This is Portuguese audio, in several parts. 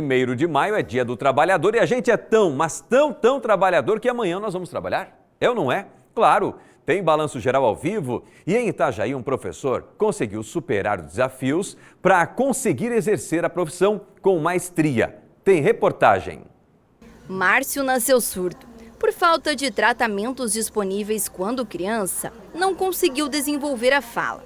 1º de maio é Dia do Trabalhador e a gente é tão, mas tão trabalhador que amanhã nós vamos trabalhar. É ou não é? Claro, tem Balanço Geral ao vivo e em Itajaí um professor conseguiu superar os desafios para conseguir exercer a profissão com maestria. Tem reportagem. Márcio nasceu surdo. Por falta de tratamentos disponíveis quando criança, não conseguiu desenvolver a fala.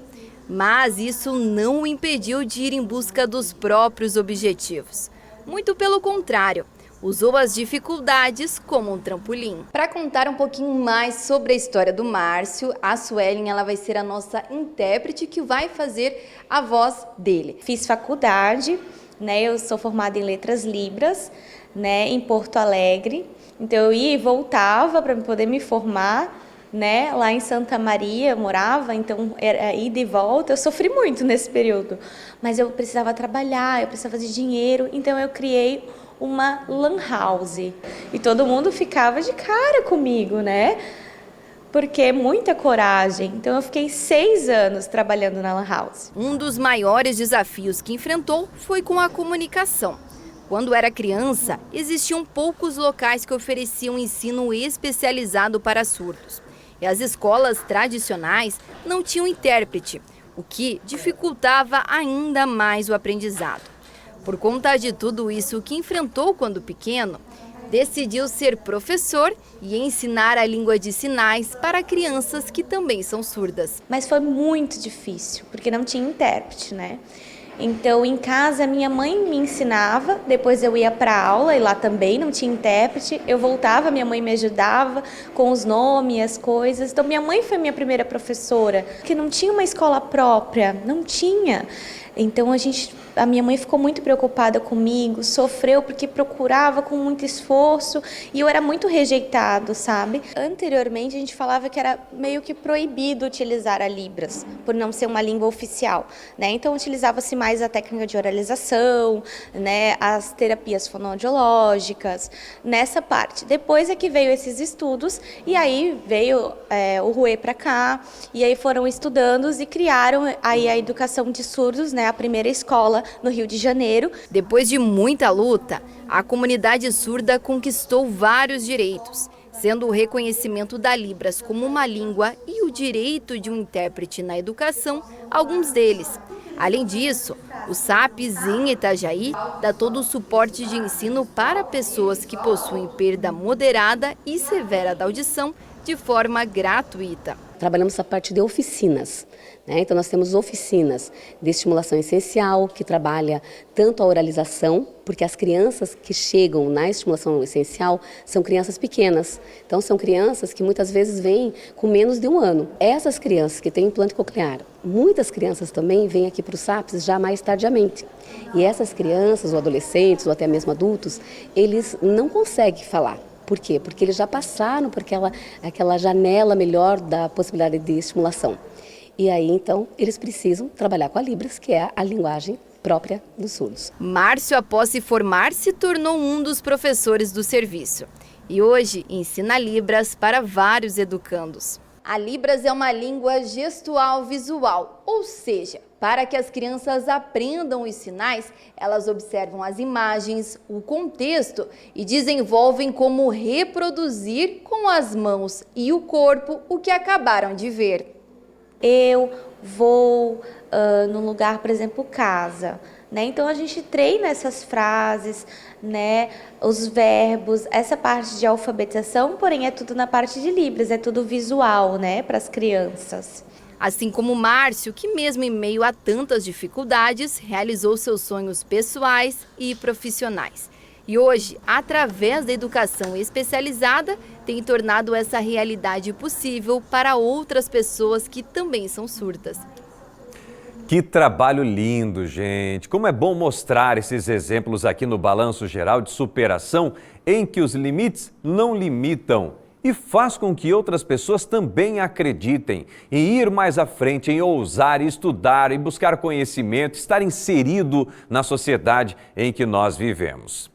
Mas isso não o impediu de ir em busca dos próprios objetivos. Muito pelo contrário, usou as dificuldades como um trampolim. Para contar um pouquinho mais sobre a história do Márcio, a Suelen ela vai ser a nossa intérprete que vai fazer a voz dele. Fiz faculdade, né? Eu sou formada em Letras Libras, né? Em Porto Alegre. Então eu ia e voltava para poder me formar, né? Lá em Santa Maria eu morava, então era ida e volta. Eu sofri muito nesse período, mas eu precisava trabalhar, eu precisava de dinheiro, então eu criei uma lan house e todo mundo ficava de cara comigo, né? Porque é muita coragem. Então eu fiquei 6 anos trabalhando na lan house. Um dos maiores desafios que enfrentou foi com a comunicação. Quando era criança, existiam poucos locais que ofereciam ensino especializado para surdos. E as escolas tradicionais não tinham intérprete, o que dificultava ainda mais o aprendizado. Por conta de tudo isso que enfrentou quando pequeno, decidiu ser professor e ensinar a língua de sinais para crianças que também são surdas. Mas foi muito difícil, porque não tinha intérprete, né? Então, em casa, minha mãe me ensinava, depois eu ia para aula e lá também não tinha intérprete. Eu voltava, minha mãe me ajudava com os nomes, as coisas. Então, minha mãe foi minha primeira professora, que não tinha uma escola própria, não tinha. Então, a minha mãe ficou muito preocupada comigo, sofreu porque procurava com muito esforço e eu era muito rejeitado, sabe? Anteriormente, a gente falava que era meio que proibido utilizar a Libras, por não ser uma língua oficial, né? Então, utilizava-se mais a técnica de oralização, né? As terapias fonoaudiológicas, nessa parte. Depois é que veio esses estudos e aí veio o Ruê para cá e aí foram estudando e criaram aí a educação de surdos, né? A primeira escola no Rio de Janeiro. Depois de muita luta, a comunidade surda conquistou vários direitos, sendo o reconhecimento da Libras como uma língua e o direito de um intérprete na educação, alguns deles. Além disso, o SAPS em Itajaí dá todo o suporte de ensino para pessoas que possuem perda moderada e severa da audição de forma gratuita. Trabalhamos a parte de oficinas, né? Então nós temos oficinas de estimulação essencial, que trabalha tanto a oralização, porque as crianças que chegam na estimulação essencial são crianças pequenas. Então são crianças que muitas vezes vêm com menos de 1 ano. Essas crianças que têm implante coclear, muitas crianças também vêm aqui para o SAPS já mais tardiamente. E essas crianças, ou adolescentes, ou até mesmo adultos, eles não conseguem falar. Por quê? Porque eles já passaram por aquela janela melhor da possibilidade de estimulação. E aí, então, eles precisam trabalhar com a Libras, que é a linguagem própria dos surdos. Márcio, após se formar, se tornou um dos professores do serviço. E hoje ensina Libras para vários educandos. A Libras é uma língua gestual visual, ou seja, para que as crianças aprendam os sinais, elas observam as imagens, o contexto e desenvolvem como reproduzir com as mãos e o corpo o que acabaram de ver. Eu vou num lugar, por exemplo, casa, né? Então a gente treina essas frases, né? Os verbos, essa parte de alfabetização, porém é tudo na parte de Libras, é tudo visual, né? Para as crianças. Assim como Márcio, que mesmo em meio a tantas dificuldades, realizou seus sonhos pessoais e profissionais. E hoje, através da educação especializada, tem tornado essa realidade possível para outras pessoas que também são surdas. Que trabalho lindo, gente! Como é bom mostrar esses exemplos aqui no Balanço Geral de superação em que os limites não limitam. E faz com que outras pessoas também acreditem em ir mais à frente, em ousar, estudar e buscar conhecimento, estar inserido na sociedade em que nós vivemos.